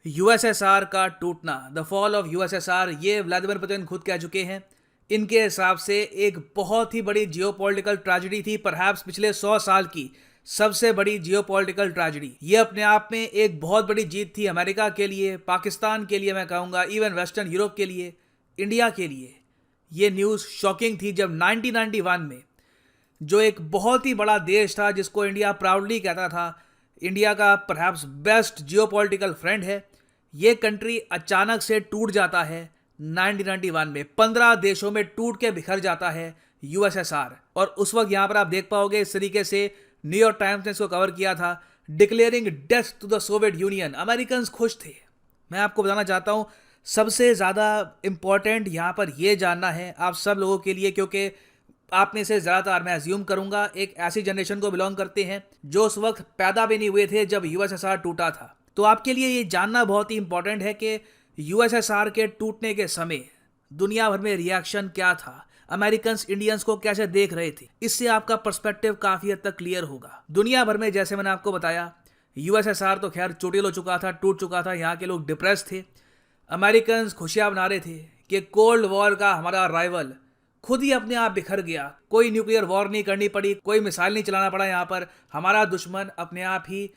USSR का टूटना, the fall of USSR, ये व्लादिमीर पुतिन खुद कह चुके हैं। इनके हिसाब से एक बहुत ही बड़ी जियोपॉलिटिकल ट्रेजेडी थी, परहैप्स पिछले 100 साल की सबसे बड़ी जियोपॉलिटिकल ट्रेजेडी। ये अपने आप में एक बहुत बड़ी जीत थी अमेरिका के लिए, पाकिस्तान के लिए, मैं कहूँगा इवन वेस्टर्न यूरोप के लिए, इंडिया के लिए। ये न्यूज़ शॉकिंग थी जब 1991 में जो एक बहुत ही बड़ा देश था जिसको इंडिया प्राउडली कहता था इंडिया का परहैप्स बेस्ट जियोपॉलिटिकल फ्रेंड है, ये कंट्री अचानक से टूट जाता है 1991 में। 15 देशों में टूट के बिखर जाता है यूएसएसआर। और उस वक्त यहाँ पर आप देख पाओगे इस तरीके से न्यूयॉर्क टाइम्स ने इसको कवर किया था, declaring death to the Soviet Union. American खुश थे। मैं आपको बताना चाहता हूँ सबसे ज़्यादा इंपॉर्टेंट यहाँ पर यह जानना है आप सब लोगों के लिए, क्योंकि आप में से ज़्यादातर, मैं अज्यूम करूँगा, एक ऐसी जनरेशन को बिलोंग करते हैं जो उस वक्त पैदा भी नहीं हुए थे जब यूएसएसआर टूटा था। तो आपके लिए ये जानना बहुत ही इंपॉर्टेंट है कि यूएसएसआर के टूटने के समय दुनिया भर में रिएक्शन क्या था, अमेरिकन्स इंडियंस को कैसे देख रहे थे। इससे आपका पर्सपेक्टिव काफ़ी हद तक क्लियर होगा। दुनिया भर में जैसे मैंने आपको बताया, यूएसएसआर तो खैर चोटिल हो चुका था, टूट चुका था, यहाँ के लोग डिप्रेस थे। अमेरिकन्स खुशियाँ मना रहे थे कि कोल्ड वॉर का हमारा राइवल खुद ही अपने आप बिखर गया, कोई न्यूक्लियर वॉर नहीं करनी पड़ी, कोई मिसाइल नहीं चलाना पड़ा, यहाँ पर हमारा दुश्मन अपने आप ही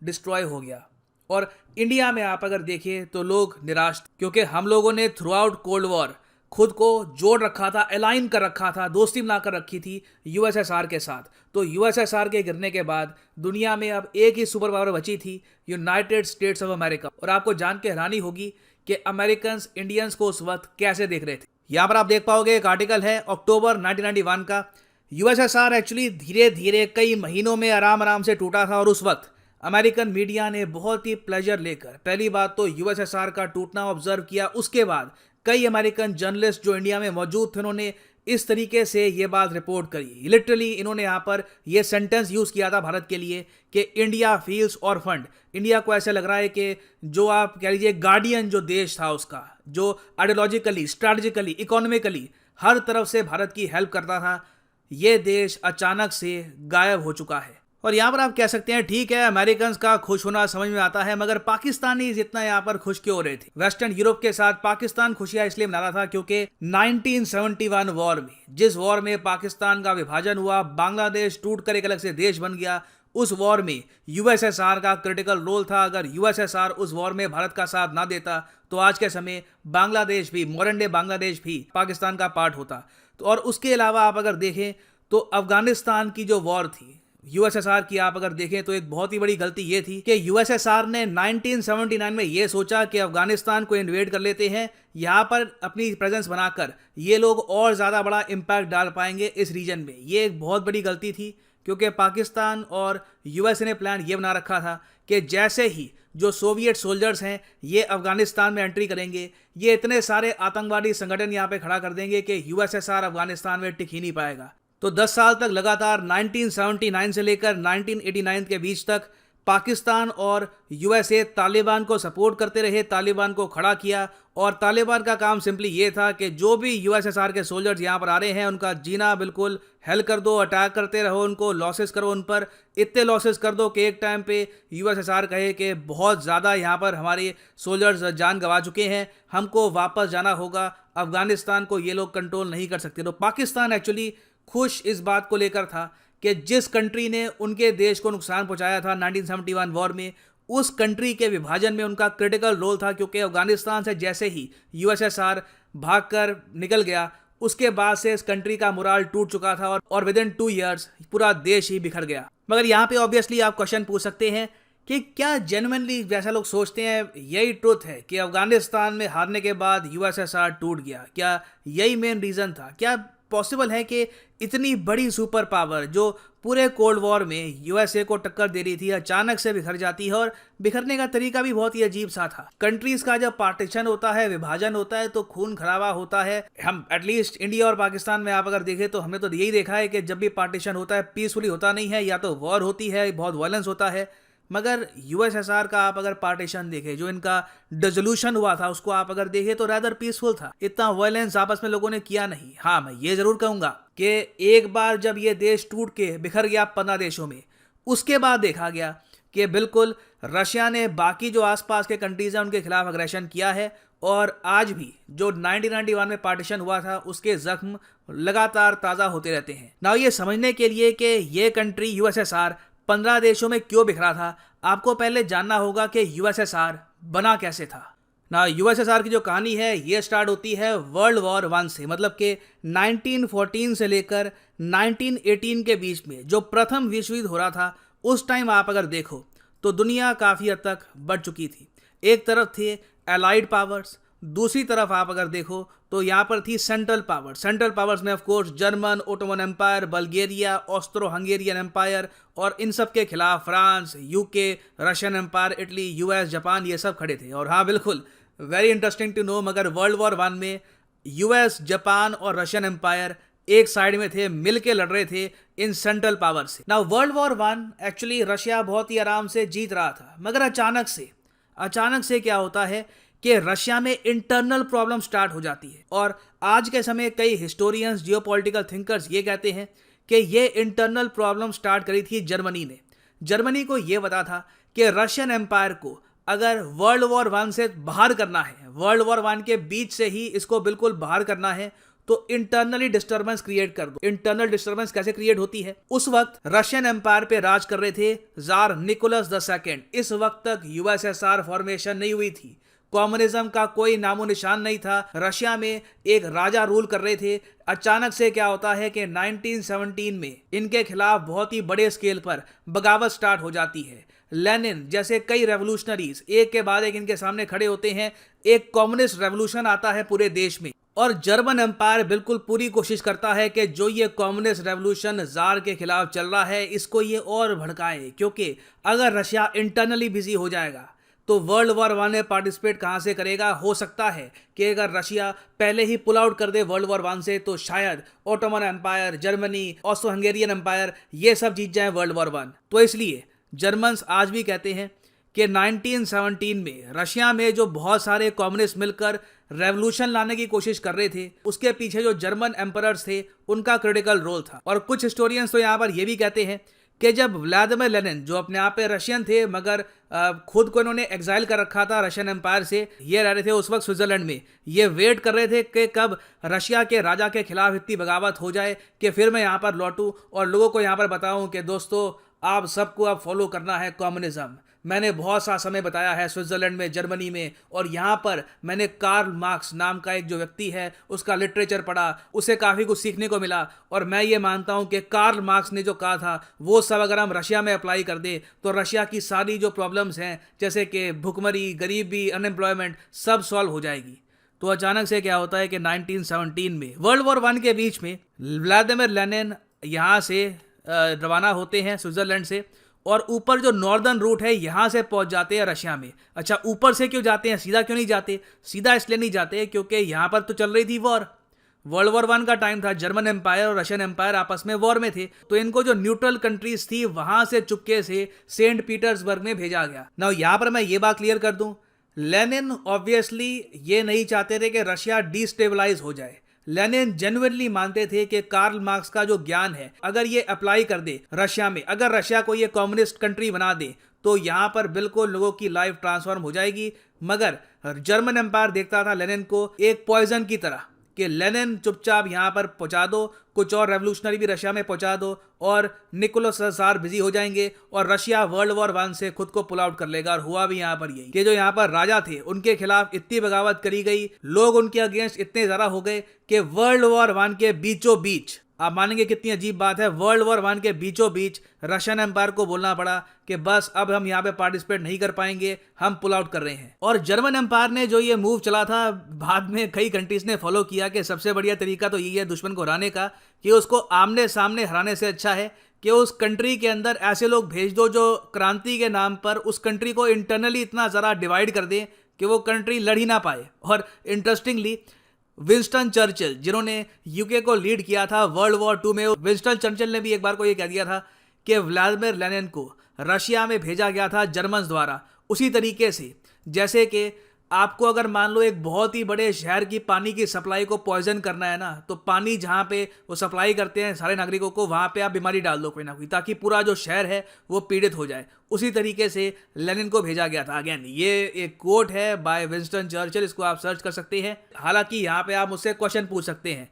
डिस्ट्रॉय हो गया। और इंडिया में आप अगर देखें तो लोग निराश, क्योंकि हम लोगों ने थ्रू आउट कोल्ड वॉर खुद को जोड़ रखा था, अलाइन कर रखा था, दोस्ती बनाकर रखी थी यूएसएसआर के साथ। तो यूएसएसआर के गिरने के बाद दुनिया में अब एक ही सुपर पावर बची थी, यूनाइटेड स्टेट्स ऑफ अमेरिका। और आपको जान के हैरानी होगी कि अमेरिकन्स इंडियंस को उस वक्त कैसे देख रहे थे। यहाँ पर आप देख पाओगे एक आर्टिकल है अक्टूबर 1991 का। यूएसएसआर एक्चुअली धीरे धीरे कई महीनों में आराम से टूटा था और उस वक्त अमेरिकन मीडिया ने बहुत ही प्लेजर लेकर पहली बात तो यूएसएसआर का टूटना ऑब्जर्व किया। उसके बाद कई अमेरिकन जर्नलिस्ट जो इंडिया में मौजूद थे उन्होंने इस तरीके से ये बात रिपोर्ट करी। लिटरली इन्होंने यहाँ पर ये सेंटेंस यूज़ किया था भारत के लिए कि इंडिया फील्स ऑर्फन्ड। इंडिया को ऐसे लग रहा है कि जो आप कह लीजिए गार्डियन जो देश था उसका, जो आइडियोलॉजिकली, स्ट्रैटेजिकली, इकोनॉमिकली हर तरफ से भारत की हेल्प करता था, ये देश अचानक से गायब हो चुका है। और यहाँ पर आप कह सकते हैं ठीक है अमेरिकन का खुश होना समझ में आता है, मगर पाकिस्तानी जितना यहाँ पर खुश क्यों हो रहे थे। वेस्टर्न यूरोप के साथ पाकिस्तान खुशियां इसलिए मना रहा था क्योंकि 1971 वॉर में, जिस वॉर में पाकिस्तान का विभाजन हुआ, बांग्लादेश टूट कर एक अलग से देश बन गया, उस वॉर में यूएसएसआर का क्रिटिकल रोल था। अगर यूएसएसआर उस वॉर में भारत का साथ ना देता तो आज के समय बांग्लादेश भी, मॉडर्न डे बांग्लादेश भी पाकिस्तान का पार्ट होता। तो और उसके अलावा आप अगर देखें तो अफगानिस्तान की जो वॉर थी यूएसएसआर की, आप अगर देखें तो एक बहुत ही बड़ी गलती ये थी कि यूएसएसआर ने 1979 में ये सोचा कि अफगानिस्तान को इन्वेड कर लेते हैं, यहाँ पर अपनी प्रेजेंस बनाकर ये लोग और ज़्यादा बड़ा इम्पैक्ट डाल पाएंगे इस रीजन में। ये एक बहुत बड़ी गलती थी क्योंकि पाकिस्तान और यूएसए ने प्लान ये बना रखा था कि जैसे ही जो सोवियत सोल्जर्स हैं ये अफगानिस्तान में एंट्री करेंगे, ये इतने सारे आतंकवादी संगठन यहाँ पे खड़ा कर देंगे कि यूएसएसआर अफगानिस्तान में टिक ही नहीं पाएगा। तो 10 साल तक लगातार 1979 से लेकर 1989 के बीच तक पाकिस्तान और यूएसए तालिबान को सपोर्ट करते रहे, तालिबान को खड़ा किया। और तालिबान का काम सिंपली ये था कि जो भी यूएसएसआर के सोल्जर्स यहाँ पर आ रहे हैं उनका जीना बिल्कुल हेल कर दो, अटैक करते रहो, उनको लॉसेस करो, उन पर इतने लॉसेस कर दो कि एक टाइम पे यूएसएसआर कहे कि बहुत ज़्यादा यहाँ पर हमारे सोल्जर्स जान गंवा चुके हैं, हमको वापस जाना होगा, अफगानिस्तान को ये लोग कंट्रोल नहीं कर सकते। तो पाकिस्तान एक्चुअली खुश इस बात को लेकर था कि जिस कंट्री ने उनके देश को नुकसान पहुंचाया था 1971 वॉर में, उस कंट्री के विभाजन में उनका क्रिटिकल रोल था। क्योंकि अफगानिस्तान से जैसे ही यूएसएसआर भागकर निकल गया, उसके बाद से इस कंट्री का मोराल टूट चुका था और विद इन 2 ईयर्स पूरा देश ही बिखर गया। मगर यहाँ पे ऑब्वियसली आप क्वेश्चन पूछ सकते हैं कि क्या जेन्युइनली जैसा लोग सोचते हैं यही ट्रुथ है कि अफगानिस्तान में हारने के बाद यूएसएसआर टूट गया? क्या यही मेन रीज़न था? क्या पॉसिबल है कि इतनी बड़ी सुपर पावर जो पूरे कोल्ड वॉर में यूएसए को टक्कर दे रही थी अचानक से बिखर जाती है? और बिखरने का तरीका भी बहुत ही अजीब सा था। कंट्रीज का जब पार्टीशन होता है, विभाजन होता है, तो खून खराबा होता है। हम एटलीस्ट इंडिया और पाकिस्तान में आप अगर देखें तो हमने तो यही देखा है कि जब भी पार्टीशन होता है पीसफुली होता नहीं है, या तो वॉर होती है, बहुत वायलेंस होता है। मगर यूएसएसआर का आप अगर पार्टीशन देखें, जो इनका डिसोल्यूशन हुआ था उसको आप अगर देखें तो रादर पीसफुल था, इतना वायलेंस आपस में लोगों ने किया नहीं। हाँ, मैं ये जरूर कहूंगा कि एक बार जब ये देश टूट के बिखर गया 15 देशों में, उसके बाद देखा गया कि बिल्कुल रशिया ने बाकी जो आसपास के कंट्रीज हैं उनके खिलाफ अग्रेशन किया है और आज भी जो 1991 में पार्टीशन हुआ था उसके जख्म लगातार ताज़ा होते रहते हैं। ना ये समझने के लिए कि ये कंट्री यूएसएसआर 15 देशों में क्यों बिखरा था, आपको पहले जानना होगा कि यूएसएसआर बना कैसे था। ना यूएसएसआर की जो कहानी है ये स्टार्ट होती है वर्ल्ड वॉर 1 से, मतलब कि 1914 से लेकर 1918 के बीच में जो प्रथम विश्व युद्ध हो रहा था उस टाइम आप अगर देखो तो दुनिया काफ़ी हद तक बढ़ चुकी थी। एक तरफ थे एलाइड पावर्स, दूसरी तरफ आप अगर देखो तो यहाँ पर थी सेंट्रल पावर। सेंट्रल पावर्स में of course German, Ottoman Empire, Bulgaria, Austro Hungarian Empire और इन सब के खिलाफ France, UK, Russian Empire, Italy, US, Japan ये सब खड़े थे। और हाँ बिल्कुल वेरी इंटरेस्टिंग टू नो, मगर वर्ल्ड वॉर 1 में यूएस, जापान और रशियन एम्पायर एक साइड में थे, मिल के लड़ रहे थे इन सेंट्रल पावर से। Now world war 1 actually Russia बहुत ही आराम से जीत रहा था, मगर अचानक से क्या होता है कि रशिया में इंटरनल प्रॉब्लम स्टार्ट हो जाती है। और आज के समय कई हिस्टोरियंस, जियोपॉलिटिकल थिंकर्स ये कहते हैं कि ये इंटरनल प्रॉब्लम स्टार्ट करी थी जर्मनी ने। जर्मनी को ये पता था कि रशियन एम्पायर को अगर वर्ल्ड वॉर 1 से बाहर करना है, वर्ल्ड वॉर 1 के बीच से ही इसको बिल्कुल बाहर करना है, तो इंटरनली डिस्टर्बेंस क्रिएट कर दो। इंटरनल डिस्टर्बेंस कैसे क्रिएट होती है? उस वक्त रशियन एम्पायर पे राज कर रहे थे जार निकोलस II। इस वक्त तक यूएसएसआर फॉर्मेशन नहीं हुई थी, कम्युनिज्म का कोई नामो निशान नहीं था, रशिया में एक राजा रूल कर रहे थे। अचानक से क्या होता है कि 1917 में इनके खिलाफ बहुत ही बड़े स्केल पर बगावत स्टार्ट हो जाती है। लेनिन जैसे कई रेवोल्यूशनरीज एक के बाद एक इनके सामने खड़े होते हैं, एक कम्युनिस्ट रेवोल्यूशन आता है पूरे देश में और जर्मन एम्पायर बिल्कुल पूरी कोशिश करता है कि जो ये कम्युनिस्ट रेवोल्यूशन जार के खिलाफ चल रहा है इसको ये और भड़काए, क्योंकि अगर रशिया इंटरनली बिजी हो जाएगा तो वर्ल्ड वॉर 1 में पार्टिसिपेट कहाँ से करेगा। हो सकता है कि अगर रशिया पहले ही पुल आउट कर दे वर्ल्ड वॉर 1 से तो शायद Ottoman Empire, Germany, Austro Hungarian Empire ये सब जीत जाए वर्ल्ड वॉर 1। तो इसलिए जर्मन्स आज भी कहते हैं कि 1917 में रशिया में जो बहुत सारे कम्युनिस्ट मिलकर रेवोल्यूशन लाने की कोशिश कर रहे थे उसके पीछे जो जर्मन एम्परर्स थे उनका क्रिटिकल रोल था। और कुछ हिस्टोरियंस तो यहाँ पर यह भी कहते हैं कि जब व्लादिमीर लेनिन, जो अपने आप पे रशियन थे मगर खुद को इन्होंने एग्जाइल कर रखा था रशियन एम्पायर से, ये रह रहे थे उस वक्त स्विट्जरलैंड में, ये वेट कर रहे थे कि कब रशिया के राजा के खिलाफ इतनी बगावत हो जाए कि फिर मैं यहाँ पर लौटूं और लोगों को यहाँ पर बताऊं कि दोस्तों आप सबको अब फॉलो करना है कम्युनिज्म। मैंने बहुत सा समय बताया है स्विट्जरलैंड में, जर्मनी में, और यहाँ पर मैंने कार्ल मार्क्स नाम का एक जो व्यक्ति है उसका लिटरेचर पढ़ा, उसे काफ़ी कुछ सीखने को मिला। और मैं ये मानता हूँ कि कार्ल मार्क्स ने जो कहा था वो सब अगर हम रशिया में अप्लाई कर दें तो रशिया की सारी जो प्रॉब्लम्स हैं जैसे कि भुखमरी, गरीबी, अनएम्प्लॉयमेंट सब सॉल्व हो जाएगी। तो अचानक से क्या होता है कि 1917 में वर्ल्ड वॉर 1 के बीच में व्लादिमीर लेनिन यहाँ से रवाना होते हैं स्विट्जरलैंड से और ऊपर जो नॉर्दर्न रूट है यहाँ से पहुँच जाते हैं रशिया में। अच्छा, ऊपर से क्यों जाते हैं, सीधा क्यों नहीं जाते? सीधा इसलिए नहीं जाते क्योंकि यहाँ पर तो चल रही थी वॉर, वर्ल्ड वॉर 1 का टाइम था, जर्मन एम्पायर और रशियन एम्पायर आपस में वॉर में थे, तो इनको जो न्यूट्रल कंट्रीज थी वहाँ से चुपके से सेंट पीटर्सबर्ग में भेजा गया। ना यहाँ पर मैं ये बात क्लियर कर दूँ, लेनिन ऑब्वियसली ये नहीं चाहते थे कि रशिया डिस्टेबलाइज हो जाए। लेनिन जेन्युइनली मानते थे कि कार्ल मार्क्स का जो ज्ञान है अगर ये अप्लाई कर दे रशिया में, अगर रशिया को ये कम्युनिस्ट कंट्री बना दे तो यहाँ पर बिल्कुल लोगों की लाइफ ट्रांसफॉर्म हो जाएगी। मगर जर्मन एम्पायर देखता था लेनिन को एक पॉइजन की तरह कि लेनिन चुपचाप यहाँ पर पहुँचा दो, कुछ और रेवोल्यूशनरी भी रशिया में पहुँचा दो और निकोलस जार बिजी हो जाएंगे और रशिया वर्ल्ड वॉर 1 से खुद को पुल आउट कर लेगा। और हुआ भी यहाँ पर यही कि जो यहाँ पर राजा थे उनके खिलाफ इतनी बगावत करी गई, लोग उनके अगेंस्ट इतने ज़्यादा हो गए कि वर्ल्ड वॉर 1 के बीचों बीच, आप मानेंगे कितनी अजीब बात है, वर्ल्ड वॉर 1 के बीचों बीच रशियन एम्पायर को बोलना पड़ा कि बस अब हम यहाँ पे पार्टिसिपेट नहीं कर पाएंगे, हम पुल आउट कर रहे हैं। और जर्मन एम्पायर ने जो ये मूव चला था बाद में कई कंट्रीज ने फॉलो किया कि सबसे बढ़िया तरीका तो यही है दुश्मन को हराने का कि उसको आमने सामने हराने से अच्छा है कि उस कंट्री के अंदर ऐसे लोग भेज दो जो क्रांति के नाम पर उस कंट्री को इंटरनली इतना ज़रा डिवाइड कर दें कि वो कंट्री लड़ ही ना पाए। और इंटरेस्टिंगली विंस्टन चर्चिल, जिन्होंने यूके को लीड किया था वर्ल्ड वॉर 2 में, विंस्टन चर्चिल ने भी एक बार को ये कह दिया था कि व्लादिमीर लेनिन को रशिया में भेजा गया था जर्मन्स द्वारा, उसी तरीके से जैसे कि आपको अगर मान लो एक बहुत ही बड़े शहर की पानी की सप्लाई को पॉइजन करना है ना, तो पानी जहाँ पे वो सप्लाई करते हैं सारे नागरिकों को, वहाँ पे आप बीमारी डाल दो कोई ना कोई, ताकि पूरा जो शहर है वो पीड़ित हो जाए। उसी तरीके से लेनिन को भेजा गया था। अगेन ये एक कोट है बाय विंस्टन चर्चिल, इसको आप सर्च कर सकते हैं। हालांकि यहाँ पे आप मुझसे क्वेश्चन पूछ सकते हैं,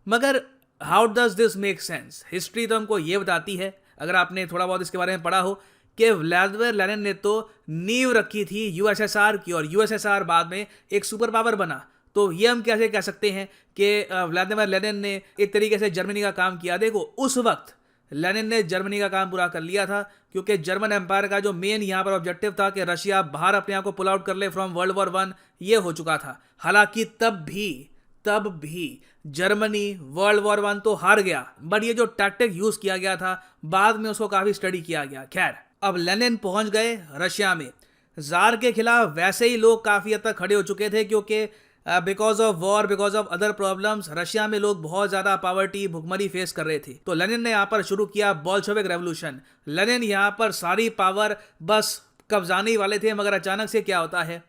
मगर how does this make sense? History तो हमको ये बताती है, अगर आपने थोड़ा बहुत इसके बारे में पढ़ा हो, कि व्लादिमीर लेनिन ने तो नींव रखी थी यूएसएसआर की, और यूएसएसआर बाद में एक सुपर पावर बना। तो ये हम कैसे कह सकते हैं कि व्लादिमीर लेनिन ने एक तरीके से जर्मनी का काम किया? देखो, उस वक्त लेनिन ने जर्मनी का काम पूरा कर लिया था, क्योंकि जर्मन एम्पायर का जो मेन यहाँ पर ऑब्जेक्टिव था कि रशिया बाहर अपने आप को पुल आउट कर ले फ्रॉम वर्ल्ड वॉर वन, ये हो चुका था। हालांकि तब भी जर्मनी वर्ल्ड वॉर वन तो हार गया, बट ये जो टैक्टिक यूज किया गया था बाद में उसको काफी स्टडी किया गया। खैर, अब लेनिन पहुंच गए रशिया में। जार के खिलाफ वैसे ही लोग काफी हद तक खड़े हो चुके थे, क्योंकि because of war, because of other problems, Russia में लोग बहुत ज्यादा पॉवर्टी, भुखमरी फेस कर रहे थे। तो लेनिन ने यहाँ पर शुरू किया बोल्शेविक रेवोल्यूशन। लेनिन यहाँ पर सारी पावर बस कब्जाने ही वाले थे, मगर अचानक से क्या होता है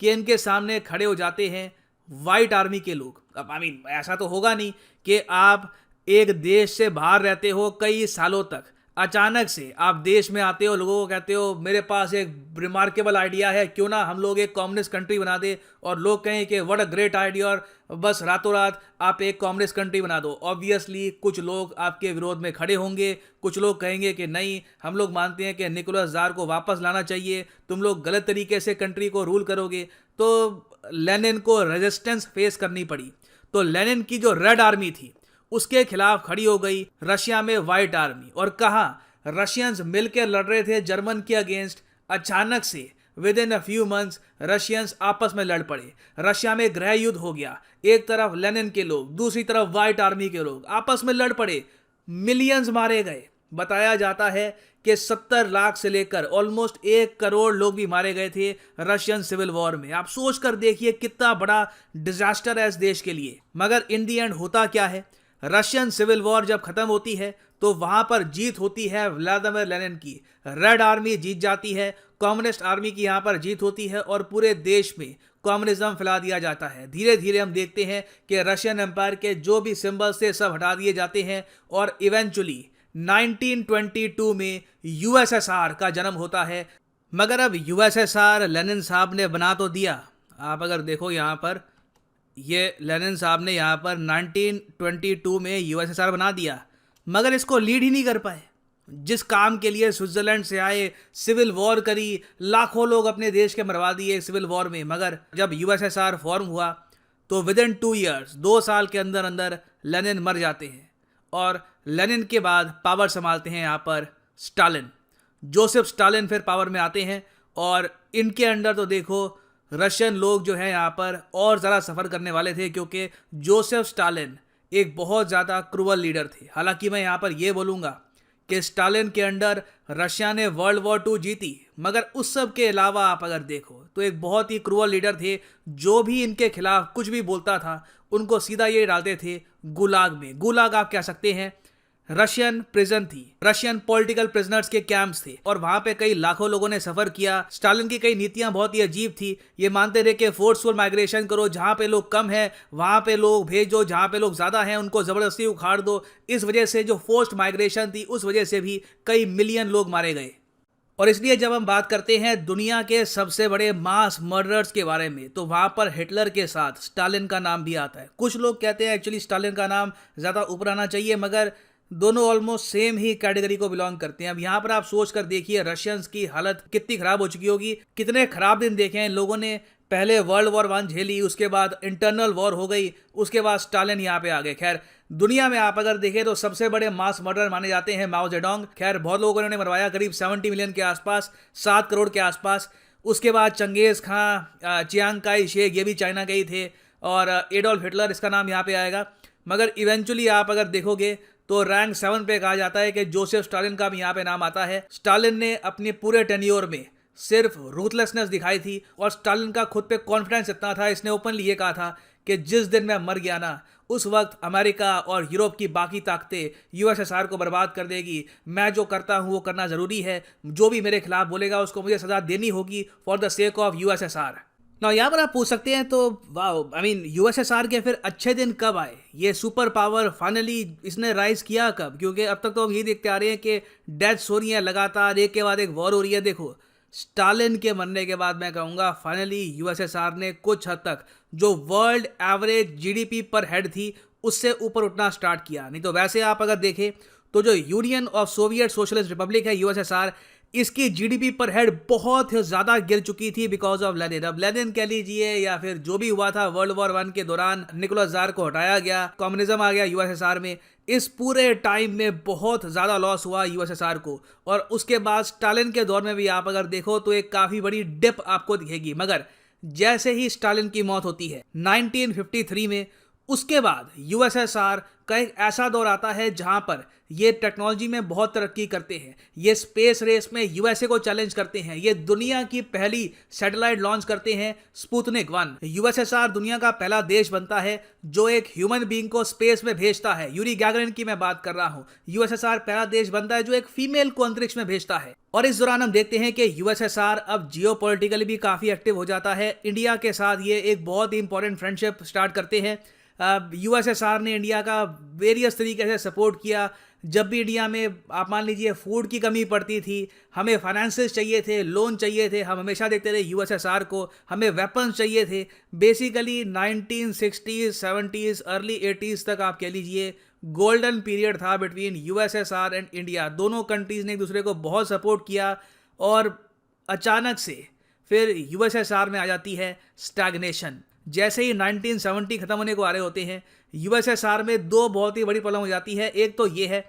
कि इनके सामने खड़े हो जाते हैं व्हाइट आर्मी के लोग। अब ऐसा तो होगा नहीं कि आप एक देश से बाहर रहते हो कई सालों तक, अचानक से आप देश में आते हो, लोगों को कहते हो मेरे पास एक रिमार्केबल आइडिया है, क्यों ना हम लोग एक कम्युनिस्ट कंट्री बना दे, और लोग कहें कि व्हाट अ ग्रेट आइडिया, और बस रातों रात आप एक कम्युनिस्ट कंट्री बना दो। ऑब्वियसली कुछ लोग आपके विरोध में खड़े होंगे, कुछ लोग कहेंगे कि नहीं, हम लोग मानते हैं कि निकोलस जार को वापस लाना चाहिए, तुम लोग गलत तरीके से कंट्री को रूल करोगे। तो लेनिन को रेजिस्टेंस फेस करनी पड़ी। तो लेनिन की जो रेड आर्मी थी उसके खिलाफ खड़ी हो गई रशिया में व्हाइट आर्मी, और कहा रशियंस मिलकर लड़ रहे थे जर्मन के अगेंस्ट। अचानक से with in a few months Russians आपस में लड़ पड़े, रशिया में गृह युद्ध हो गया। एक तरफ लेनिन के लोग, दूसरी तरफ व्हाइट आर्मी के लोग आपस में लड़ पड़े, मिलियंस मारे गए। बताया जाता है कि 70 लाख से लेकर ऑलमोस्ट 1 करोड़ लोग भी मारे गए थे रशियन सिविल वॉर में। आप सोच कर देखिए कितना बड़ा डिजास्टर है इस देश के लिए। मगर इन दी एंड होता क्या है, रशियन सिविल वॉर जब खत्म होती है तो वहां पर जीत होती है व्लादिमीर लेनिन की। रेड आर्मी जीत जाती है, कम्युनिस्ट आर्मी की यहाँ पर जीत होती है, और पूरे देश में कम्युनिज्म फैला दिया जाता है। धीरे धीरे हम देखते हैं कि रशियन एम्पायर के जो भी सिंबल्स थे सब हटा दिए जाते हैं, और इवेंचुअली 1922 में यूएसएसआर का जन्म होता है। मगर अब यूएसएसआर लेनिन साहब ने बना तो दिया, आप अगर देखो यहाँ पर, ये लेनिन साहब ने यहाँ पर 1922 में यूएसएसआर बना दिया, मगर इसको लीड ही नहीं कर पाए। जिस काम के लिए स्विट्जरलैंड से आए, सिविल वॉर करी, लाखों लोग अपने देश के मरवा दिए सिविल वॉर में। मगर जब यूएसएसआर फॉर्म हुआ तो विद इन 2 ईयर्स, 2 साल के अंदर अंदर लेनिन मर जाते हैं, और लेनिन के बाद पावर संभालते हैं यहाँ पर स्टालिन। जोसेफ स्टालिन फिर पावर में आते हैं, और इनके अंडर तो देखो रशियन लोग जो है यहाँ पर और ज़्यादा सफ़र करने वाले थे, क्योंकि जोसेफ स्टालिन एक बहुत ज़्यादा क्रूअल लीडर थे। हालांकि मैं यहाँ पर यह बोलूँगा कि स्टालिन के अंडर रशिया ने वर्ल्ड वॉर 2 जीती, मगर उस सब के अलावा आप अगर देखो तो एक बहुत ही क्रूअल लीडर थे। जो भी इनके खिलाफ कुछ भी बोलता था उनको सीधा ये डालते थे गुलाग में। गुलाग आप कह सकते हैं रशियन प्रिजन थी, रशियन पॉलिटिकल प्रिजनर्स के कैंप्स थे, और वहां पे कई लाखों लोगों ने सफर किया। स्टालिन की कई नीतियां बहुत ही अजीब थी। ये मानते थे कि फोर्सफुल माइग्रेशन करो, जहां पे लोग कम है वहां पे लोग भेजो, जहां पे लोग ज्यादा हैं उनको जबरदस्ती उखाड़ दो। इस वजह से जो फोर्स्ड माइग्रेशन थी उस वजह से भी कई मिलियन लोग मारे गए। और इसलिए जब हम बात करते हैं दुनिया के सबसे बड़े मास मर्डरर्स के बारे में, तो वहां पर हिटलर के साथ स्टालिन का नाम भी आता है। कुछ लोग कहते हैं एक्चुअली स्टालिन का नाम ज्यादा ऊपर आना चाहिए, मगर दोनों ऑलमोस्ट सेम ही कैटेगरी को बिलोंग करते हैं। अब यहाँ पर आप सोच कर देखिए रशियंस की हालत कितनी खराब हो चुकी होगी, कितने खराब दिन देखे हैं लोगों ने। पहले वर्ल्ड वॉर 1 झेली, उसके बाद इंटरनल वॉर हो गई, उसके बाद स्टालिन यहाँ पे आ गए। खैर, दुनिया में आप अगर देखें तो सबसे बड़े मास मर्डर माने जाते हैं माओ जेडोंग। खैर, बहुत लोगों ने मरवाया, करीब 70 मिलियन के आसपास, 7 करोड़ के आसपास। उसके बाद चंगेज खां, चियांग काई शेक, ये भी चाइना के ही थे, और एडोल्फ हिटलर, इसका नाम यहाँ पे आएगा। मगर इवेंचुअली आप अगर देखोगे तो रैंक 7 पे कहा जाता है कि जोसेफ स्टालिन का भी यहाँ पे नाम आता है। स्टालिन ने अपने पूरे टेन्योर में सिर्फ रूथलेसनेस दिखाई थी, और स्टालिन का खुद पे कॉन्फिडेंस इतना था, इसने ओपनली ये कहा था कि जिस दिन मैं मर गया ना, उस वक्त अमेरिका और यूरोप की बाकी ताकतें यूएसएसआर को बर्बाद कर देगी। मैं जो करता हूँ वो करना ज़रूरी है, जो भी मेरे खिलाफ बोलेगा उसको मुझे सज़ा देनी होगी for the sake of USSR. ना यहाँ पर आप पूछ सकते हैं तो वाह, यूएसएसआर के फिर अच्छे दिन कब आए? ये सुपर पावर फाइनली इसने राइज किया कब? क्योंकि अब तक तो हम यही देखते आ रहे हैं कि डेथ्स हो रही हैं लगातार, एक के बाद एक वॉर हो रही है। देखो, स्टालिन के मरने के बाद मैं कहूँगा फाइनली यूएसएसआर ने कुछ हद तक जो वर्ल्ड एवरेज जीडीपी पर हेड थी उससे ऊपर उठना स्टार्ट किया। नहीं तो वैसे आप अगर देखें तो जो union of Soviet socialist Republic है यूएसएसआर, इसकी जीडीपी पर हेड बहुत ही ज़्यादा गिर चुकी थी बिकॉज ऑफ लेनिन। अब लेनिन कह लीजिए या फिर जो भी हुआ था वर्ल्ड वॉर वन के दौरान, निकोलस जार को हटाया गया, कम्युनिज्म आ गया यूएसएसआर में। इस पूरे टाइम में बहुत ज़्यादा लॉस हुआ यूएसएसआर को। और उसके बाद स्टालिन के दौर में भी आप अगर देखो तो एक काफ़ी बड़ी डिप आपको दिखेगी। मगर जैसे ही स्टालिन की मौत होती है 1953 में, उसके बाद यूएसएसआर का एक ऐसा दौर आता है जहां पर ये टेक्नोलॉजी में बहुत तरक्की करते हैं, ये स्पेस रेस में यूएसए को चैलेंज करते हैं, ये दुनिया की पहली सैटेलाइट लॉन्च करते हैं स्पुतनिक 1। यूएसएसआर दुनिया का पहला देश बनता है जो एक ह्यूमन बीइंग को स्पेस में भेजता है। यूरी गैगरिन की मैं बात कर रहा हूं। यूएसएसआर पहला देश बनता है जो एक फीमेल को अंतरिक्ष में भेजता है। और इस दौरान हम देखते हैं कि यूएसएसआर अब जियोपॉलिटिकली भी काफी एक्टिव हो जाता है। इंडिया के साथ ये एक बहुत ही इंपॉर्टेंट फ्रेंडशिप स्टार्ट करते हैं। यूएसएसआर ने इंडिया का वेरियस तरीके से सपोर्ट किया। जब भी इंडिया में आप मान लीजिए फूड की कमी पड़ती थी, हमें फाइनेंसेस चाहिए थे, लोन चाहिए थे, हम हमेशा देखते रहे यूएसएसआर को। हमें वेपन्स चाहिए थे। Basically 1960s 70s early 80s तक आप कह लीजिए गोल्डन पीरियड था बिटवीन यूएसएसआर एंड इंडिया। दोनों कंट्रीज़ ने एक दूसरे को बहुत सपोर्ट किया। और अचानक से फिर यूएसएसआर में आ जाती है स्टैग्नेशन। जैसे ही 1970 खत्म होने को आ रहे होते हैं, यूएसएसआर में दो बहुत ही बड़ी प्रॉब्लम हो जाती है। एक तो ये है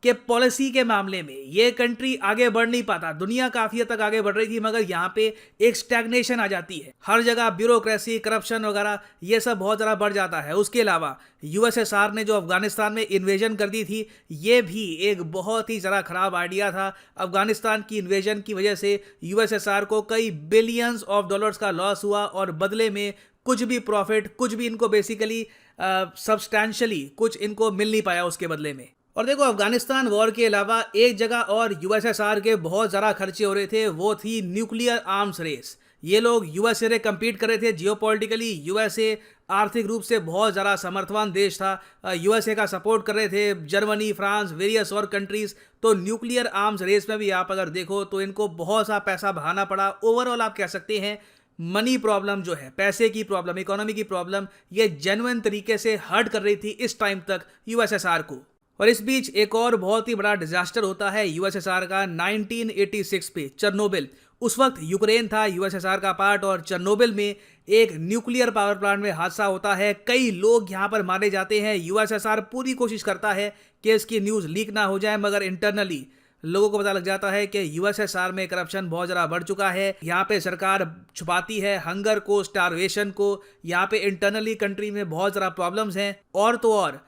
कि पॉलिसी के मामले में ये कंट्री आगे बढ़ नहीं पाता। दुनिया काफ़ी हद तक आगे बढ़ रही थी मगर यहाँ पे एक स्टैग्नेशन आ जाती है। हर जगह ब्यूरोक्रेसी, करप्शन वगैरह ये सब बहुत ज़्यादा बढ़ जाता है। उसके अलावा यूएसएसआर ने जो अफगानिस्तान में इन्वेजन कर दी थी, ये भी एक बहुत ही ज़्यादा खराब आइडिया था। अफगानिस्तान की इन्वेजन की वजह से यूएसएसआर को कई बिलियंस ऑफ डॉलर्स का लॉस हुआ और बदले में कुछ भी प्रॉफिट, कुछ भी इनको बेसिकली सब्सटैंशियली कुछ इनको मिल नहीं पाया उसके बदले में। और देखो, अफगानिस्तान वॉर के अलावा एक जगह और यूएसएसआर के बहुत ज़्यादा खर्चे हो रहे थे, वो थी न्यूक्लियर आर्म्स रेस। ये लोग यूएसए से कम्पीट कर रहे थे जियोपॉलिटिकली। यूएसए आर्थिक रूप से बहुत ज़्यादा समर्थवान देश था। यूएसए का सपोर्ट कर रहे थे जर्मनी, फ्रांस, वेरियस और कंट्रीज़। तो न्यूक्लियर आर्म्स रेस में भी आप अगर देखो तो इनको बहुत सा पैसा बहाना पड़ा। ओवरऑल आप कह सकते हैं मनी प्रॉब्लम जो है, पैसे की प्रॉब्लम, इकोनॉमी की प्रॉब्लम, ये जेन्युइन तरीके से हर्ट कर रही थी इस टाइम तक यूएसएसआर को। और इस बीच एक और बहुत ही बड़ा डिजास्टर होता है यूएसएसआर का 1986 पे, चेरनोबिल। उस वक्त यूक्रेन था यूएसएसआर का पार्ट और चेरनोबिल में एक न्यूक्लियर पावर प्लांट में हादसा होता है। कई लोग यहाँ पर मारे जाते हैं। यूएसएसआर पूरी कोशिश करता है कि इसकी न्यूज़ लीक ना हो जाए मगर इंटरनली लोगों को पता लग जाता है कि यूएसएसआर में करप्शन बहुत ज़्यादा बढ़ चुका है। यहाँ पे सरकार छुपाती है हंगर को, स्टारवेशन को। यहाँ पे इंटरनली कंट्री में बहुत ज़्यादा प्रॉब्लम्स हैं। और तो और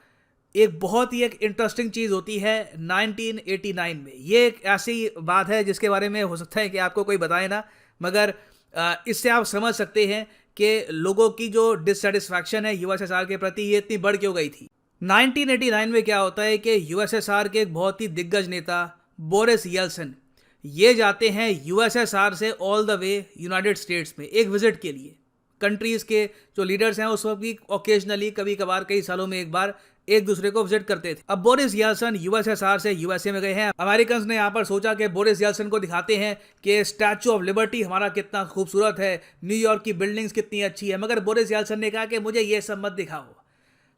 एक बहुत ही एक इंटरेस्टिंग चीज़ होती है 1989 में। ये एक ऐसी बात है जिसके बारे में हो सकता है कि आपको कोई बताए ना, मगर इससे आप समझ सकते हैं कि लोगों की जो डिससेटिस्फैक्शन है यूएसएसआर के प्रति ये इतनी बढ़ क्यों गई थी। 1989 में क्या होता है कि यूएसएसआर के एक बहुत ही दिग्गज नेता बोरिस येल्सिन ये जाते हैं यूएसएसआर से all the way United states में एक विजिट के लिए। कंट्रीज़ के जो लीडर्स हैं उस वक्त भी ओकेजनली, कभी कभार, कई सालों में एक बार एक दूसरे को विजिट करते थे। अब बोरिस येल्सिन यूएसएसआर से यूएसए में गए हैं। अमेरिकन ने यहाँ पर सोचा कि बोरिस येल्सिन को दिखाते हैं कि स्टैचू ऑफ लिबर्टी हमारा कितना खूबसूरत है, न्यूयॉर्क की बिल्डिंग्स कितनी अच्छी है। मगर बोरिस येल्सिन ने कहा कि मुझे ये सब मत दिखाओ,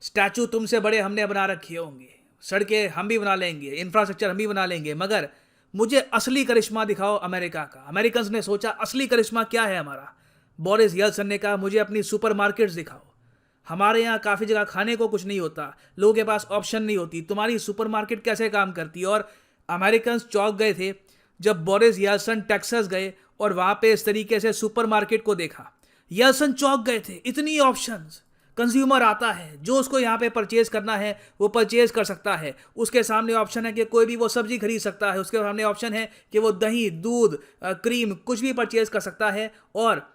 स्टैचू तुमसे बड़े हमने बना रखे होंगे, सड़कें हम भी बना लेंगे, इंफ्रास्ट्रक्चर हम भी बना लेंगे, मगर मुझे असली करिश्मा दिखाओ अमेरिका का। अमेरिकन ने सोचा असली करिश्मा क्या है हमारा। बोरिस येल्सिन ने कहा मुझे अपनी सुपरमार्केट्स दिखाओ। हमारे यहाँ काफ़ी जगह खाने को कुछ नहीं होता, लोगों के पास ऑप्शन नहीं होती, तुम्हारी सुपरमार्केट कैसे काम करती है। और अमेरिकन चौंक गए थे जब बोरिस येल्सिन टेक्सास गए और वहाँ पे इस तरीके से सुपरमार्केट को देखा। येल्सिन चौंक गए थे, इतनी ऑप्शंस। कंज्यूमर आता है, जो उसको यहाँ पे परचेज करना है वो परचेज कर सकता है। उसके सामने ऑप्शन है कि कोई भी वो सब्जी खरीद सकता है, उसके सामने ऑप्शन है कि वो दही, दूध, क्रीम कुछ भी परचेज कर सकता है। और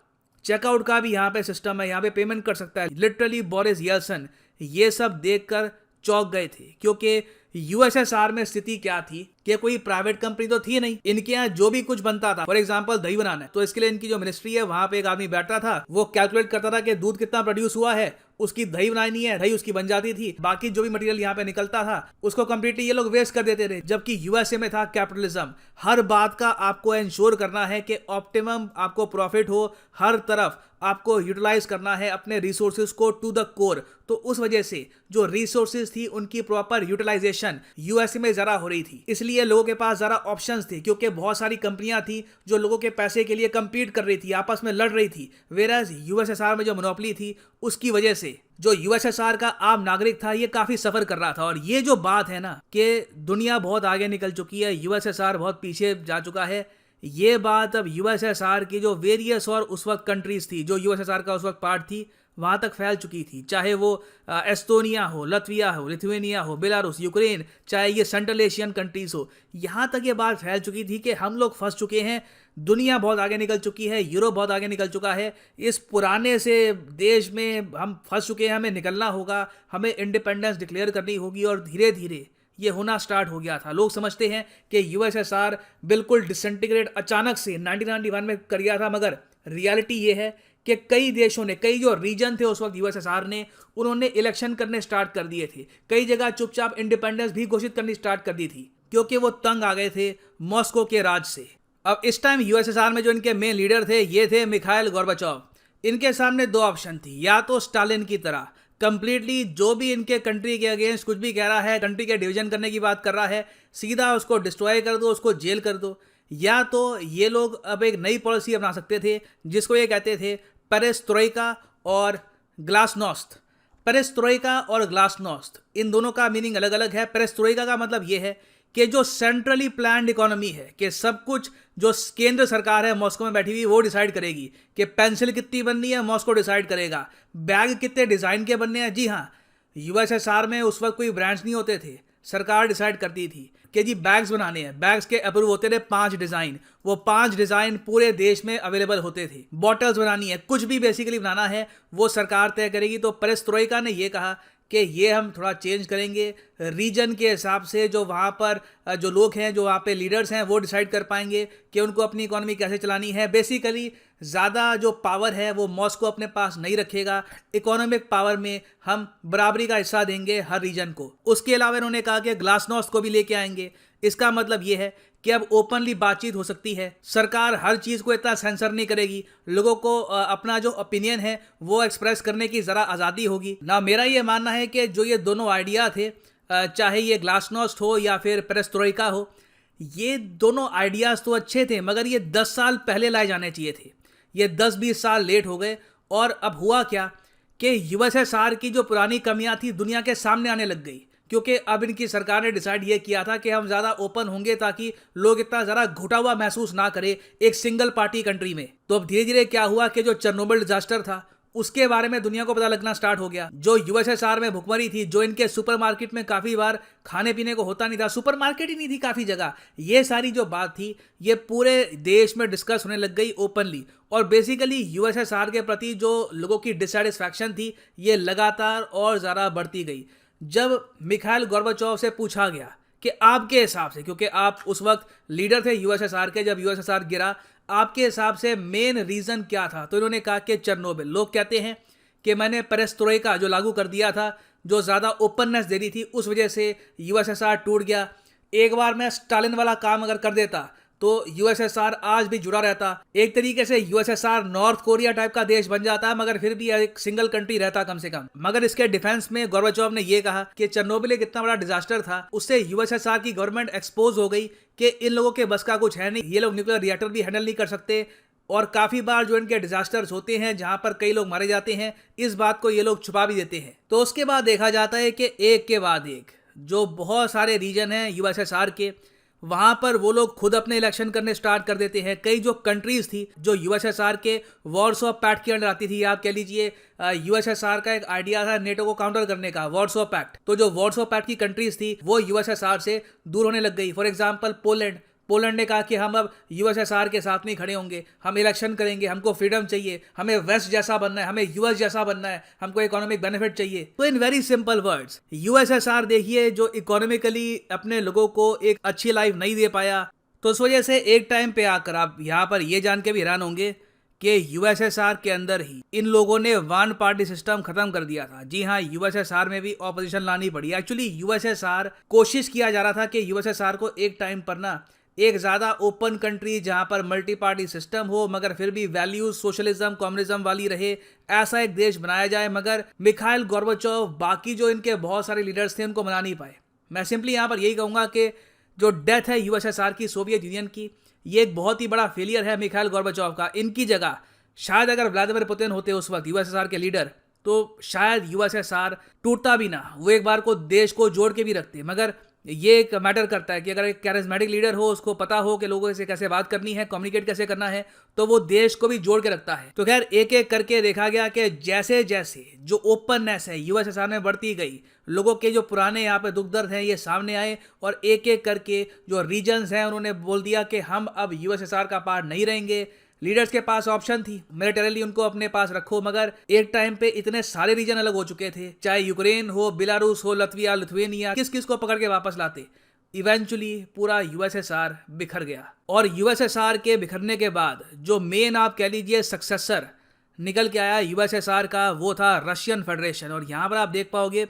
चेकआउट का भी यहाँ पे सिस्टम है, यहाँ पे पेमेंट कर सकता है। लिटरली बोरिस येल्सिन ये सब देखकर चौंक गए थे क्योंकि यूएसएसआर में स्थिति क्या थी कि कोई प्राइवेट कंपनी तो थी नहीं, इनके यहाँ जो भी कुछ बनता था, फॉर एग्जांपल दही बनाना है तो इसके लिए इनकी जो मिनिस्ट्री है वहां पे एक आदमी बैठता था, वो कैलकुलेट करता था कि दूध कितना प्रोड्यूस हुआ है, उसकी दही बनानी है, दही उसकी बन जाती थी, बाकी जो भी मटेरियल यहाँ पे निकलता था उसको कंप्लीटली ये लोग वेस्ट कर देते थे। जबकि यूएसए में था कैपिटलिज्म, हर बात का आपको इंश्योर करना है कि ऑप्टिमम आपको प्रॉफिट हो, हर तरफ आपको यूटिलाइज करना है अपने रिसोर्सेज को टू द कोर। तो उस वजह से जो रिसोर्सेज थी उनकी प्रॉपर यूटिलाइजेशन यूएसए में जरा हो रही थी, इसलिए लोगों के पास जरा ऑप्शंस थे, क्योंकि बहुत सारी कंपनियां थी जो लोगों के पैसे के लिए कंपीट कर रही थी, आपस में लड़ रही थी। वेराज यूएसएसआर में जो मोनोपोली थी उसकी वजह से जो यूएसएसआर का आम नागरिक था ये काफी सफर कर रहा था। और ये जो बात है ना कि दुनिया बहुत आगे निकल चुकी है, यूएसएसआर बहुत पीछे जा चुका है, ये बात अब यूएसएसआर की जो वेरियस और उस वक्त कंट्रीज थी जो यूएसएसआर का उस वक्त पार्ट थी वहां तक फैल चुकी थी। चाहे वो एस्टोनिया हो, लत्विया हो, लिथुएनिया हो, बेलारूस, यूक्रेन, चाहे ये सेंट्रल एशियन कंट्रीज हो, यहां तक ये बात फैल चुकी थी कि हम लोग फंस चुके हैं, दुनिया बहुत आगे निकल चुकी है, यूरोप बहुत आगे निकल चुका है, इस पुराने से देश में हम फंस चुके हैं, हमें निकलना होगा, हमें इंडिपेंडेंस डिक्लेयर करनी होगी। और धीरे धीरे ये होना स्टार्ट हो गया था। लोग समझते हैं कि यूएसएसआर बिल्कुल डिसइंटीग्रेट अचानक से 1991 में कर गया था, मगर रियलिटी ये है कि कई देशों ने, कई जो रीजन थे उस वक्त यूएसएसआर ने, उन्होंने इलेक्शन करने स्टार्ट कर दिए थे, कई जगह चुपचाप इंडिपेंडेंस भी घोषित करनी स्टार्ट कर दी थी, क्योंकि वो तंग आ गए थे मॉस्को के राज से। अब इस टाइम यूएसएसआर में जो इनके मेन लीडर थे ये थे मिखाइल गोर्बाचोव। इनके सामने दो ऑप्शन थी, या तो स्टालिन की तरह कंप्लीटली जो भी इनके कंट्री के अगेंस्ट कुछ भी कह रहा है, कंट्री के डिवीजन करने की बात कर रहा है, सीधा उसको डिस्ट्रॉय कर दो, उसको जेल कर दो, या तो ये लोग अब एक नई पॉलिसी अपना सकते थे जिसको ये कहते थे पेरेस्ट्रोइका और ग्लासनोस्त। पेरेस्ट्रोइका और ग्लासनोस्त इन दोनों का मीनिंग अलग अलग है। पेरेस्ट्रोइका का मतलब ये है कि जो सेंट्रली प्लान्ड इकोनॉमी है, कि सब कुछ जो केंद्र सरकार है मॉस्को में बैठी हुई वो डिसाइड करेगी कि पेंसिल कितनी बननी है, मॉस्को डिसाइड करेगा, बैग कितने डिजाइन के बनने हैं। जी हाँ, यूएसएसआर में उस वक्त कोई ब्रांड्स नहीं होते थे, सरकार डिसाइड करती थी कि जी बैग्स बनाने हैं, बैग्स के अप्रूव होते थे 5 डिजाइन, वो 5 डिजाइन पूरे देश में अवेलेबल होते थे। बॉटल्स बनानी है, कुछ भी बेसिकली बनाना है वो सरकार तय करेगी। तो पेरेस्ट्रोइका ने ये कहा कि ये हम थोड़ा चेंज करेंगे, रीजन के हिसाब से जो वहाँ पर जो लोग हैं, जो वहाँ पे लीडर्स हैं, वो डिसाइड कर पाएंगे कि उनको अपनी इकोनॉमी कैसे चलानी है। बेसिकली ज़्यादा जो पावर है वो मॉस्को अपने पास नहीं रखेगा, इकोनॉमिक पावर में हम बराबरी का हिस्सा देंगे हर रीजन को। उसके अलावा इन्होंने कहा कि ग्लासनोस्ट को भी लेके आएंगे। इसका मतलब ये है कि अब ओपनली बातचीत हो सकती है, सरकार हर चीज़ को इतना सेंसर नहीं करेगी, लोगों को अपना जो ओपिनियन है वो एक्सप्रेस करने की ज़रा आज़ादी होगी ना। मेरा ये मानना है कि जो ये दोनों आइडिया थे, चाहे ये ग्लासनोस्ट हो या फिर पेरेस्ट्रोइका हो, ये दोनों आइडियाज़ तो अच्छे थे, मगर ये 10 साल पहले लाए जाने चाहिए थे। ये 10-20 साल लेट हो गए। और अब हुआ क्या कि यूएसएसआर की जो पुरानी कमियां थी दुनिया के सामने आने लग गई, क्योंकि अब इनकी सरकार ने डिसाइड ये किया था कि हम ज़्यादा ओपन होंगे ताकि लोग इतना ज़रा घुटा हुआ महसूस ना करें एक सिंगल पार्टी कंट्री में। तो अब धीरे धीरे क्या हुआ कि जो चेरनोबिल डिजास्टर था उसके बारे में दुनिया को पता लगना स्टार्ट हो गया। जो यूएसएसआर में भुखमरी थी, जो इनके सुपरमार्केट में काफ़ी बार खाने पीने को होता नहीं था, सुपरमार्केट ही नहीं थी काफ़ी जगह, ये सारी जो बात थी ये पूरे देश में डिस्कस होने लग गई ओपनली। और बेसिकली यूएसएसआर के प्रति जो लोगों की डिससेटिस्फैक्शन थी ये लगातार और ज़्यादा बढ़ती गई। जब मिखाइल गोर्बाचोव से पूछा गया कि आपके हिसाब से, क्योंकि आप उस वक्त लीडर थे यूएसएसआर के जब यूएसएसआर गिरा, आपके हिसाब से मेन रीज़न क्या था, तो इन्होंने कहा कि चेरनोबिल। लोग कहते हैं कि मैंने पेरेस्ट्रोइका जो लागू कर दिया था, जो ज़्यादा ओपननेस दे रही थी, उस वजह से यूएसएसआर टूट गया। एक बार मैं स्टालिन वाला काम अगर कर देता तो यूएसएसआर आज भी जुड़ा रहता। एक तरीके से यूएसएसआर नॉर्थ कोरिया टाइप का देश बन जाता, मगर फिर भी एक सिंगल कंट्री रहता कम से कम। मगर इसके डिफेंस में गोर्बाचोव ने यह कहा कि चेरनोबिल एक इतना बड़ा डिजास्टर था, उससे यूएसएसआर की गवर्नमेंट एक्सपोज हो गई कि इन लोगों के बस का कुछ है नहीं, ये लोग न्यूक्लियर रिएक्टर भी हैंडल नहीं कर सकते। और काफ़ी बार जो इनके डिजास्टर्स होते हैं जहां पर कई लोग मारे जाते हैं, इस बात को ये लोग छुपा भी देते हैं। तो उसके बाद देखा जाता है कि एक के बाद एक जो बहुत सारे रीजन हैं यूएसएसआर के, वहां पर वो लोग खुद अपने इलेक्शन करने स्टार्ट कर देते हैं। कई जो कंट्रीज थी जो यूएसएसआर के वार्सो पैक्ट के अंडर आती थी, आप कह लीजिए यूएसएसआर का एक आइडिया था नेटो को काउंटर करने का, वार्सो पैक्ट। तो जो वार्सो पैक्ट की कंट्रीज थी वो यूएसएसआर से दूर होने लग गई। फॉर एग्जांपल पोलैंड ने कहा कि हम अब यूएसएसआर के साथ नहीं खड़े होंगे, हम इलेक्शन करेंगे, हमको फ्रीडम चाहिए, हमें वेस्ट जैसा बनना है, हमें यूएस जैसा बनना है, हमको इकोनॉमिक बेनिफिट चाहिए। तो in very simple words USSR देखिए जो इकोनॉमिकली अपने लोगों को एक अच्छी लाइफ नहीं दे पाया, तो उस वजह से एक टाइम पे आकर आप यहाँ पर ये जान के भी हैरान होंगे कि यूएसएसआर के अंदर ही इन लोगों ने वन पार्टी सिस्टम खत्म कर दिया था। जी हाँ, यूएसएसआर में भी ऑपोजिशन लानी पड़ी। एक्चुअली यूएसएसआर कोशिश किया जा रहा था कि यूएसएसआर को एक टाइम पर ना एक ज़्यादा ओपन कंट्री जहां पर मल्टी पार्टी सिस्टम हो मगर फिर भी वैल्यूज सोशलिज्म कम्युनिज्म वाली रहे, ऐसा एक देश बनाया जाए। मगर मिखाइल गोर्बाचोव बाकी जो इनके बहुत सारे लीडर्स थे उनको मना नहीं पाए। मैं सिंपली यहाँ पर यही कहूँगा कि जो डेथ है यूएसएसआर की, सोवियत यूनियन की, ये एक बहुत ही बड़ा फेलियर है मिखाइल गोर्बाचोव का। इनकी जगह शायद अगर व्लादिमीर पुतिन होते उस वक्त यूएसएसआर के लीडर, तो शायद यूएसएसआर टूटता भी ना, वो एक बार को देश को जोड़ के भी रखते। मगर ये एक मैटर करता है कि अगर एक कैरिज्मेटिक लीडर हो, उसको पता हो कि लोगों से कैसे बात करनी है, कम्युनिकेट कैसे करना है, तो वो देश को भी जोड़ के रखता है। तो खैर एक एक करके देखा गया कि जैसे जैसे जो ओपननेस है यूएसएसआर में बढ़ती गई, लोगों के जो पुराने यहाँ पे दुख दर्द हैं ये सामने आए और एक एक करके जो रीजन्स हैं उन्होंने बोल दिया कि हम अब यूएसएसआर का पार्ट नहीं रहेंगे। लीडर्स के पास ऑप्शन थी मिलिटरीली उनको अपने पास रखो, मगर एक टाइम पे इतने सारे रीजन अलग हो चुके थे, चाहे यूक्रेन हो, बेलारूस हो, लतविया, लिथुएनिया, किस किस को पकड़ के वापस लाते। इवेंचुअली पूरा यूएसएसआर बिखर गया। और यूएसएसआर के बिखरने के बाद जो मेन आप कह लीजिए सक्सेसर निकल के आया यूएसएसआर का, वो था रशियन फेडरेशन। और यहाँ पर आप देख पाओगे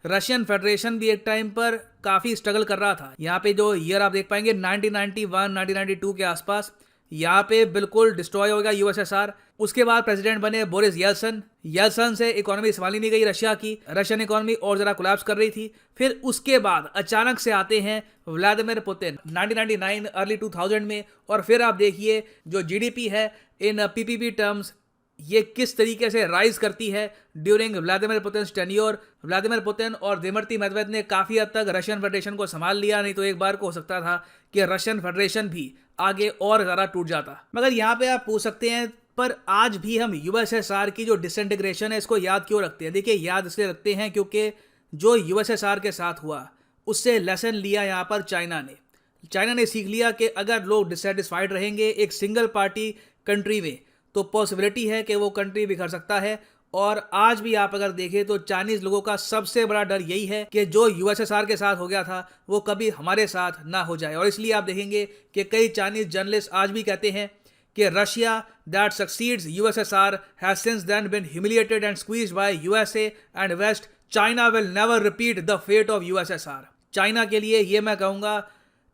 रशियन फेडरेशन भी एक टाइम पर काफ़ी स्ट्रगल कर रहा था। यहाँ पे जो ईयर आप देख पाएंगे 1991 1992 के आसपास, यहाँ पे बिल्कुल डिस्ट्रॉय हो गया यूएसएसआर। उसके बाद प्रेसिडेंट बने बोरिस येल्सन। येल्सन से इकोनॉमी संभाली नहीं गई रशिया की, रशियन इकोनॉमी और ज़रा कोलैप्स कर रही थी। फिर उसके बाद अचानक से आते हैं व्लादिमीर पुतिन 1999 अर्ली 2000 में, और फिर आप देखिए जो जीडीपी है इन पीपीपी टर्म्स ये किस तरीके से राइज करती है during Vladimir Putin tenure. Vladimir Putin और दिमित्री मेदवेदेव ने काफ़ी हद तक रशियन फेडरेशन को संभाल लिया, नहीं तो एक बार को हो सकता था कि रशियन फेडरेशन भी आगे और ज़्यादा टूट जाता। मगर यहाँ पे आप पूछ सकते हैं पर आज भी हम यूएसएसआर की जो डिसइंटीग्रेशन है इसको याद क्यों रखते हैं। देखिए याद इसलिए रखते हैं क्योंकि जो यूएसएसआर के साथ हुआ उससे लेसन लिया यहाँ पर चाइना ने सीख लिया कि अगर लोग डिससेटिस्फाइड रहेंगे एक सिंगल पार्टी कंट्री में, तो पॉसिबिलिटी है कि वो कंट्री बिखर सकता है। और आज भी आप अगर देखें तो चाइनीज लोगों का सबसे बड़ा डर यही है कि जो यूएसएसआर के साथ हो गया था वो कभी हमारे साथ ना हो जाए। और इसलिए आप देखेंगे कि कई चाइनीज जर्नलिस्ट आज भी कहते हैं कि Russia that succeeds USSR has since then been humiliated and squeezed by USA and west, China will never repeat the fate of USSR. China के लिए ये मैं कहूँगा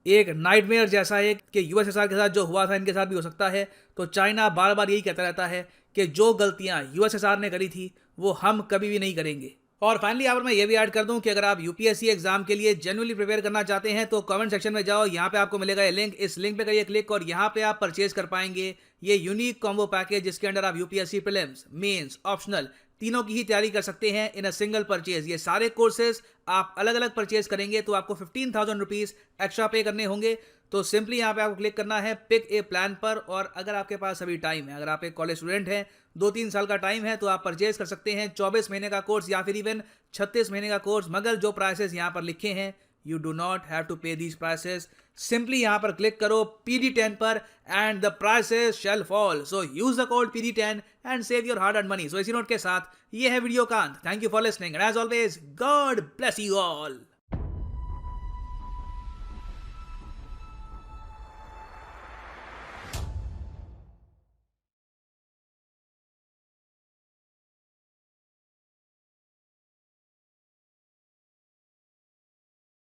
एक नाइटमेयर जैसा है कि यूएसएसआर के साथ जो हुआ था इनके साथ भी हो सकता है। तो चाइना बार बार यही कहता रहता है कि जो गलतियां यूएसएसआर ने करी थी वो हम कभी भी नहीं करेंगे। और फाइनली यहाँ पर मैं ये भी ऐड कर दूं कि अगर आप यूपीएससी एग्जाम के लिए जेन्युइनली प्रिपेयर करना चाहते हैं तो कमेंट सेक्शन में जाओ, यहाँ पे आपको मिलेगा ये लिंक, इस लिंक पे करिए क्लिक और यहाँ पे आप परचेज कर पाएंगे ये यूनिक कॉम्बो पैकेज जिसके अंदर आप यूपीएससी प्रीलिम्स, मेंस, ऑप्शनल तीनों की ही तैयारी कर सकते हैं इन अ सिंगल परचेज। ये सारे कोर्सेज आप अलग अलग परचेज करेंगे तो आपको 15,000 रुपीज़ एक्स्ट्रा पे करने होंगे। तो सिंपली यहाँ पे आपको क्लिक करना है पिक ए प्लान पर, और अगर आपके पास अभी टाइम है, अगर आप एक कॉलेज स्टूडेंट हैं, 2-3 साल का टाइम है, तो आप परचेज कर सकते हैं 24 महीने का कोर्स या फिर इवन 36 महीने का कोर्स। मगर जो प्राइसेस यहाँ पर लिखे हैं you do not have to pay these prices. Simply यहाँ पर क्लिक करो PD10 पर and the prices shall fall. So use the code PD10 and save your hard earned money. So इसी नोट के साथ ये है वीडियो का अंत। Thank you for listening and as always God bless you all.